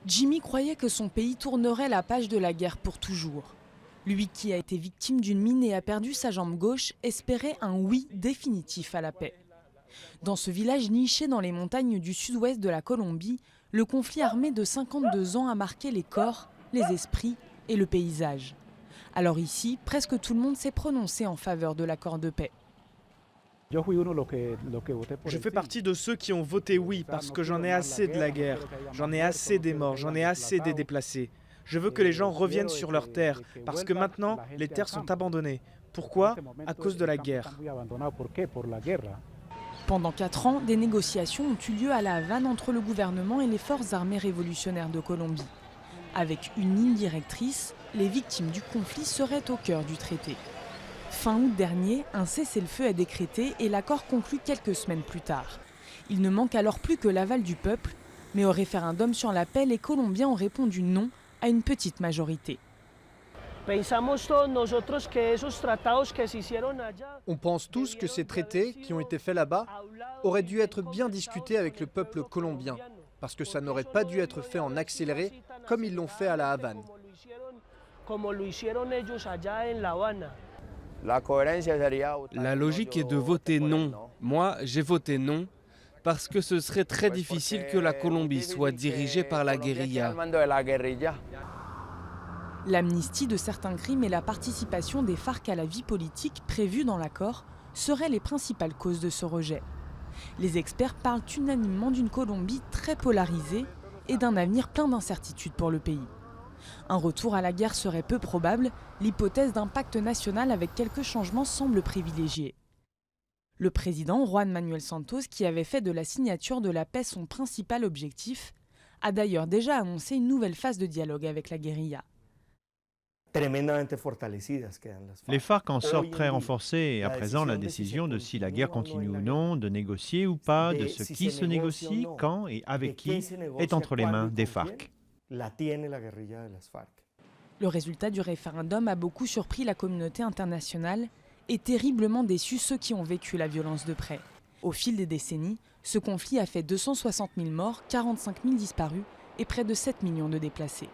Jimmy croyait que son pays tournerait la page de la guerre pour toujours. Lui qui a été victime d'une mine et a perdu sa jambe gauche espérait un oui définitif à la paix. Dans ce village niché dans les montagnes du sud-ouest de la Colombie, le conflit armé de 52 ans a marqué les corps, les esprits et le paysage. Alors ici, presque tout le monde s'est prononcé en faveur de l'accord de paix. Je fais partie de ceux qui ont voté oui parce que j'en ai assez de la guerre, j'en ai assez des morts, j'en ai assez des déplacés. Je veux que les gens reviennent sur leurs terres parce que maintenant les terres sont abandonnées. Pourquoi? À cause de la guerre. Pendant 4 ans, des négociations ont eu lieu à La Havane entre le gouvernement et les forces armées révolutionnaires de Colombie. Avec une ligne directrice, les victimes du conflit seraient au cœur du traité. Fin août dernier, un cessez-le-feu est décrété et l'accord conclut quelques semaines plus tard. Il ne manque alors plus que l'aval du peuple, mais au référendum sur la paix, les Colombiens ont répondu non à une petite majorité. On pense tous que ces traités qui ont été faits là-bas auraient dû être bien discutés avec le peuple colombien, parce que ça n'aurait pas dû être fait en accéléré comme ils l'ont fait à La Havane. La logique est de voter non. Moi, j'ai voté non parce que ce serait très difficile que la Colombie soit dirigée par la guérilla. L'amnistie de certains crimes et la participation des FARC à la vie politique prévue dans l'accord seraient les principales causes de ce rejet. Les experts parlent unanimement d'une Colombie très polarisée et d'un avenir plein d'incertitudes pour le pays. Un retour à la guerre serait peu probable, l'hypothèse d'un pacte national avec quelques changements semble privilégiée. Le président Juan Manuel Santos, qui avait fait de la signature de la paix son principal objectif, a d'ailleurs déjà annoncé une nouvelle phase de dialogue avec la guérilla. Les FARC en sortent très renforcés et à présent la décision de si la guerre continue ou non, de négocier ou pas, de ce qui se négocie, quand et avec qui, est entre les mains des FARC. Le résultat du référendum a beaucoup surpris la communauté internationale et terriblement déçu ceux qui ont vécu la violence de près. Au fil des décennies, ce conflit a fait 260 000 morts, 45 000 disparus et près de 7 millions de déplacés.